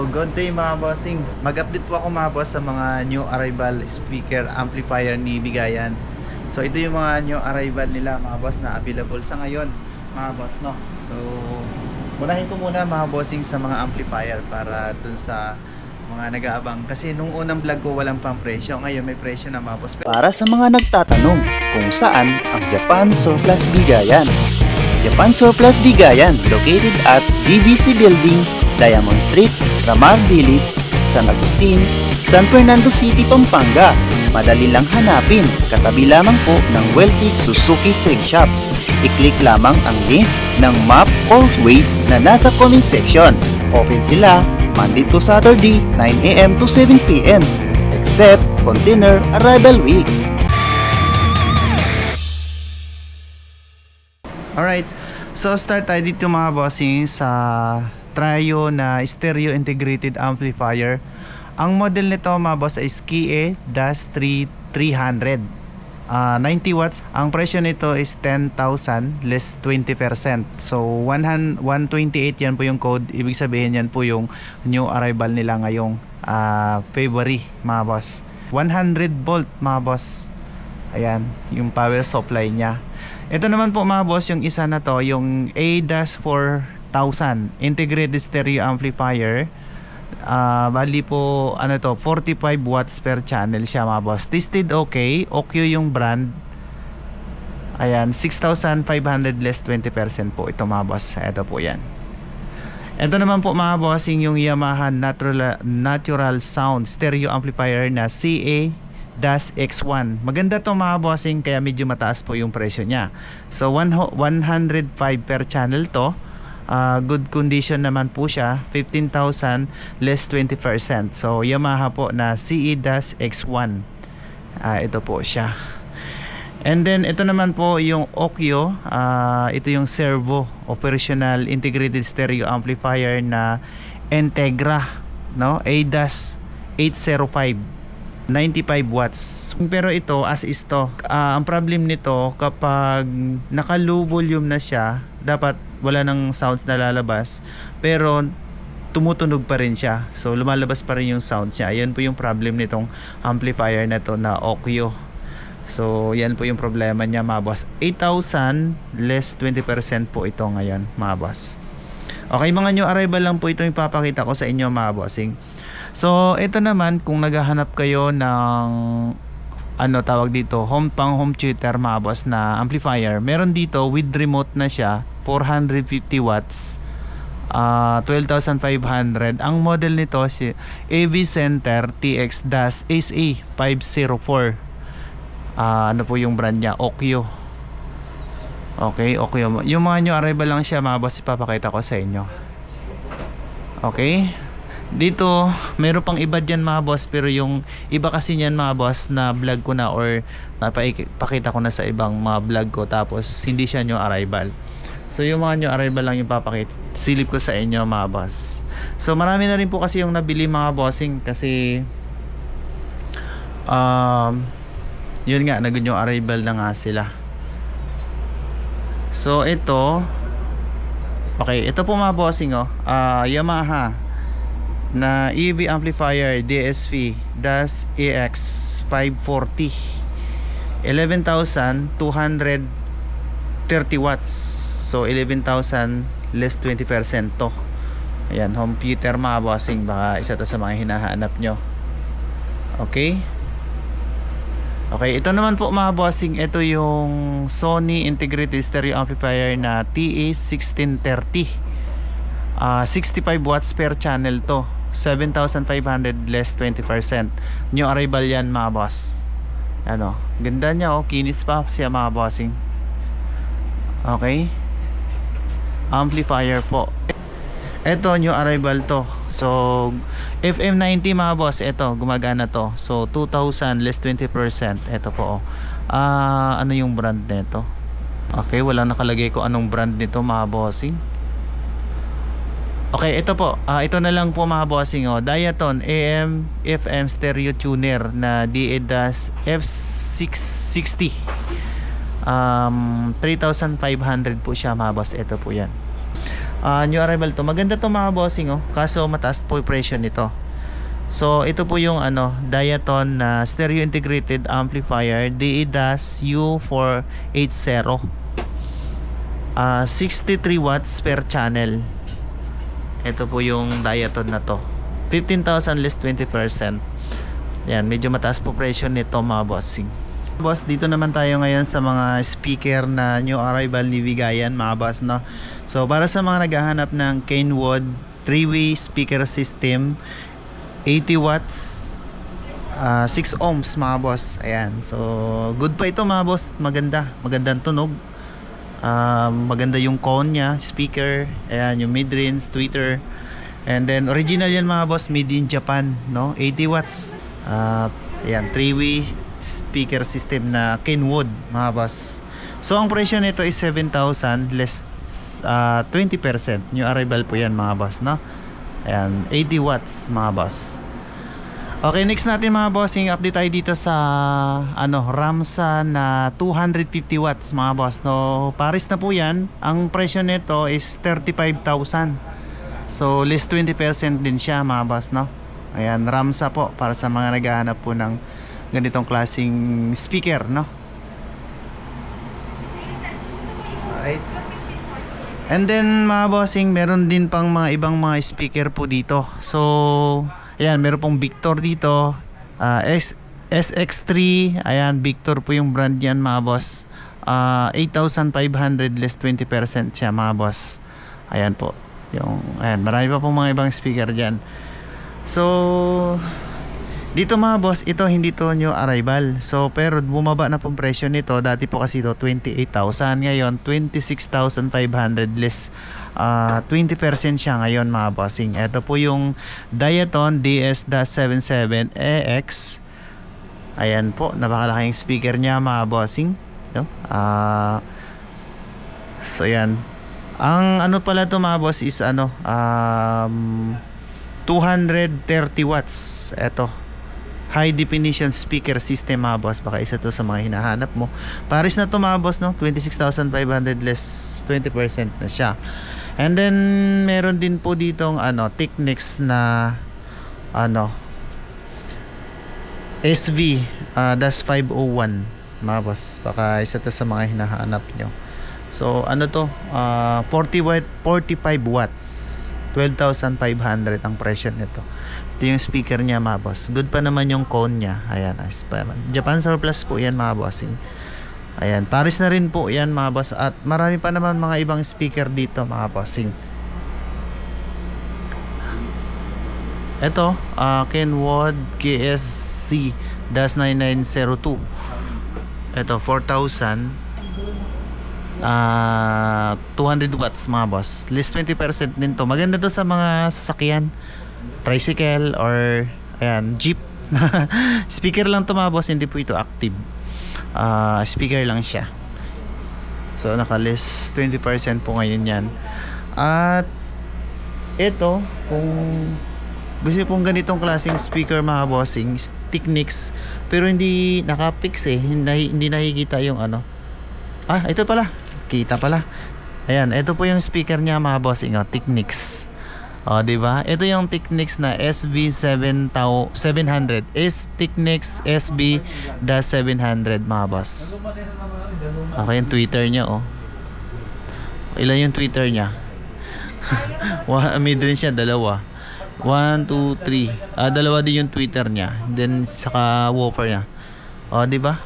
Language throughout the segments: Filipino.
So, good day mga bossing. Mag-update po ako mga boss sa mga new arrival speaker amplifier ni Bigayan. So, ito yung mga new arrival nila mga boss na available sa ngayon mga boss, no? So, unahin ko muna mga bossing sa mga amplifier para dun sa mga nag-aabang. Kasi nung unang vlog ko walang pang presyo. Ngayon may presyo na mga boss. Para sa mga nagtatanong kung saan ang Japan Surplus Bigayan. Japan Surplus Bigayan located at DBC Building, Diamond Street, Ramar Village, San Agustin, San Fernando City, Pampanga. Madali lang hanapin, katabi lamang po ng Weltig Suzuki Trade Shop. I-click lamang ang link ng map or Waze na nasa comment section. Open sila Monday to Saturday, 9 AM to 7 PM, except Container Arrival Week. Alright, so start tayo dito mga bossing sa Trio na stereo integrated amplifier. Ang model nito mga boss ay SKIE-300, 90 watts. Ang presyo nito is 10,000 less 20%. So 128 yan po yung code. Ibig sabihin yan po yung new arrival nila ngayong February mga boss. 100 volt mga boss. Ayan, yung power supply niya. Ito naman po mga boss, yung isa na to, yung ADAS4000 integrated stereo amplifier. Bali po, ano to, 45 watts per channel siya mga boss. Tested okay, Okyo yung brand. Ayan, 6,500 less 20% po ito mga boss. Ito po yan. Ito naman po mga bossing yung Yamaha Natural Sound stereo amplifier na CA-X1. Maganda to mga bossing, kaya medyo mataas po yung presyo niya. So 105 per channel to. Good condition naman po siya, 15,000 less 20%. So Yamaha po na CE-X1. Ito po siya. And then ito naman po yung Okyo. Ito yung servo operational integrated stereo amplifier na Integra, no? ADAS 805, 95 watts. Pero ito as is to. Ang problem nito, kapag naka low volume na siya, dapat wala nang sounds na lalabas, pero tumutunog pa rin siya. So lumalabas pa rin yung sound niya. Yan po yung problem nitong amplifier na to na Okyo. So yan po yung problema niya mga boss. 8,000 less 20% po ito ngayon mga boss. Okay, mga new arrival lang po ito yung ipapakita ko sa inyo mga bossing. So ito naman, kung naghahanap kayo ng ano tawag dito, home theater mga boss na amplifier, meron dito with remote na siya, 450 watts, 12,500. Ang model nito si AV Center TX-SA504. Ano po yung brand niya, Okyo. Okay, Okyo. Yung mga new arrival lang siya mga boss, ipapakita ko sa inyo. Okay, dito meron pang iba dyan mga boss, pero yung iba kasi niyan mga boss na vlog ko na or napakita ko na sa ibang mga vlog ko, tapos hindi siya new arrival. So yung mga new arrival lang yung papakita, silip ko sa inyo mga boss. So marami na rin po kasi yung nabili mga bossing, kasi yun nga, nag new arrival na nga sila. So ito, okay, ito po mga bossing Yamaha na EV amplifier DSV-EX540, 11,230 watts. So 11,000 less 20% to. Ayan, home theater mga bossing, baka isa to sa mga hinahanap nyo. Okay. Okay, ito naman po mga bossing, ito yung Sony integrated stereo amplifier na TA1630, 65 watts per channel to, 7,500 less 20%. New arrival yan mga boss. Ano, ganda niya kinis pa siya mga bossing. Okay, amplifier po. Ito new arrival to. So FM90 mga boss, ito gumagana to. So 2,000 less 20%. Ito po ano yung brand nito? Okay, wala nakalagay ko anong brand nito mga bossing. Okay, ito po. Ito na lang po mga bossing Diaton AM FM stereo tuner na DA-F660. 3,500 po siya mga boss. Ito po yan. New arrival to. Maganda to mga bossing oh. Kaso mataas po yung presyo nito. So ito po yung Diaton na stereo integrated amplifier DE-DAS U480. 63 watts per channel. Ito po yung Diaton na to. 15,000 less 20%. Yan, medyo mataas po presyo nito mga bossing. Boss, dito naman tayo ngayon sa mga speaker na new arrival ni Vigayan mga boss, no? So para sa mga naghahanap ng Kenwood 3-way speaker system, 80 watts, 6 ohms mga boss. Ayan, so good pa ito mga boss. Magandang tunog, maganda yung cone nya, speaker. Ayan, yung mid-range, tweeter. And then original yan mga boss, made in Japan, no? 80 watts. Ayan, 3-way speaker system na Kenwood mga boss. So ang presyo nito is 7,000 less 20%. New arrival po yan mga boss, no? Ayan, 80 watts mga boss. Okay, next natin mga bossing, update tayo dito sa Ramsa na 250 watts mga boss, no? Paris na po yan. Ang presyo nito is 35,000. So less 20% din siya mga boss, no? Ayan, Ramsa po para sa mga naghahanap po ng ganitong klaseng speaker, no? Alright. And then mga bossing, meron din pang mga ibang mga speaker po dito. So ayan, meron pong Victor dito, SX3. Ayan, Victor po yung brand yan mga boss. 8,500 less 20% siya mga boss. Ayan po ayan, marami pa pong mga ibang speaker dyan. So dito mga boss, ito hindi to new arrival. So pero bumaba na pong presyo nito. Dati po kasi ito 28,000, ngayon 26,500 less 20% siya ngayon mga bossing. Ito po yung Diaton DS-77EX. Ayan po, napakalaking speaker niya mga bossing, no? So yan. Ang pala to mga boss is 230 watts. Ito, high definition speaker system mga boss. Baka isa to sa mga hinahanap mo. Paris na to mga boss, no? 26,500 less 20% na siya. And then meron din po ditong Technics na SV DAS 501 mga boss. Baka isa to sa mga hinahanap nyo. So to 45 watts, 12,500 ang presyo nito. Ito yung speaker niya mga boss. Good pa naman yung cone niya. Ayan, Japan Surplus po yan mga bossing. Ayan, Paris na rin po yan mga boss. At marami pa naman mga ibang speaker dito mga bossing. Ito, Kenwood KSC DAS 9902. Ito, 4,000 200 watts mga boss. Less 20% din to. Maganda to sa mga sasakyan, tricycle or jeep. Speaker lang to mga boss, hindi po ito active. Speaker lang siya. So naka less 20% po ngayon yan. At ito, kung gusto pong ganitong klaseng speaker mga bossing, Technics, pero hindi naka-fix hindi nakikita yung ito pala, kita pala. Ayan, ito po yung speaker niya mga bossing, Technics. Di ba? Ito yung Technics na SB700. Technics SB-700 mga boss. Okay, yung Twitter niya Ilan yung Twitter niya? Mid-range niya, 2. 1, 2, 3. Dalawa din yung Twitter niya. Then saka woofer niya. Di ba?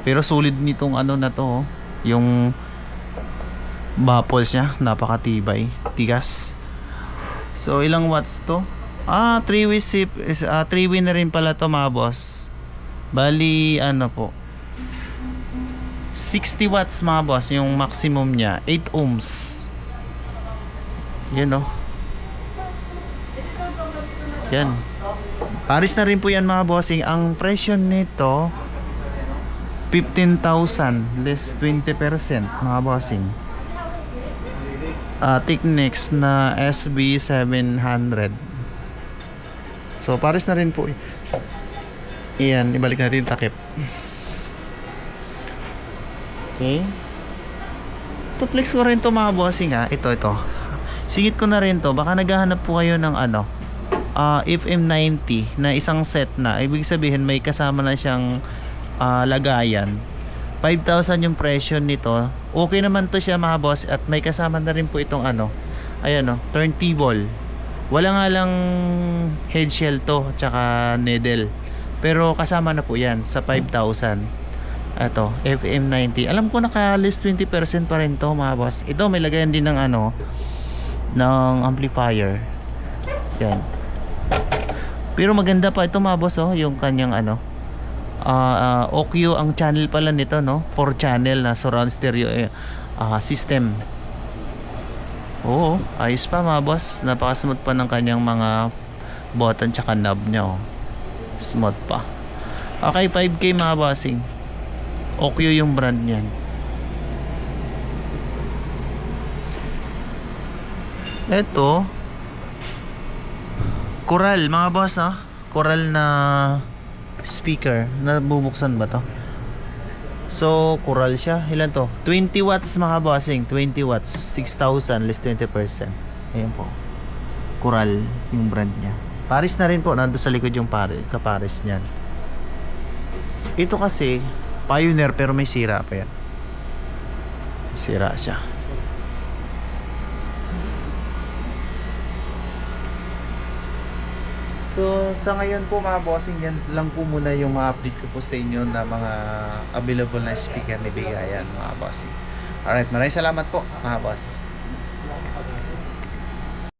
Pero solid nitong na to, yung baffles niya, napakatibay, tigas. So ilang watts to? 3-way 3-way na rin pala to mga boss. Bali po 60 watts mga boss yung maximum niya, 8 ohms. Yan. Paris na rin po yan mga bossing. Ang presyo nito 15,000 less 20% mga bossing. Technics na SB700. So Paris na rin po. Iyan, ibalik natin takip. Okay. Ito flex ko rin to mga bossing Ito. Singit ko na rin to. Baka naghahanap po kayo ng ano, FM90 na isang set na. Ibig sabihin may kasama na siyang lagayan. 5,000 yung presyo nito. Okay naman to siya mga boss, at may kasama na rin po itong ano. Ayan o, turntable. Wala nga lang head shell to, tsaka needle. Pero kasama na po yan sa 5,000. Ito, FM90. Alam ko naka-list 20% pa rin to mga boss. Ito may lagayan din ng ano, ng amplifier. Yan. Pero maganda pa ito mga boss, oh, yung kanyang ano, OQ ang channel pala nito, no? 4 channel na surround stereo system. Oo, ayos pa mga boss. Napaka-smooth pa ng kanyang mga button tsaka knob niya, oh. Smooth pa. Okay, 5K mga bossing. OQ yung brand niyan. Ito, Coral mga boss, ah. Coral na speaker. Nabubuksan ba to? So, Coral siya. Ilan to? 20 watts mga bossing. 20 watts. 6,000 less 20%. Ayan po. Coral yung brand niya. Paris na rin po. Nandun sa likod yung kapares niyan. Ito kasi, Pioneer pero may sira pa yan. Sira siya. So, sa ngayon po mga bossing, yan lang po muna yung update ko po sa inyo na mga available na speaker ni Bigayan mga bossing. Alright, maraming salamat po mga boss.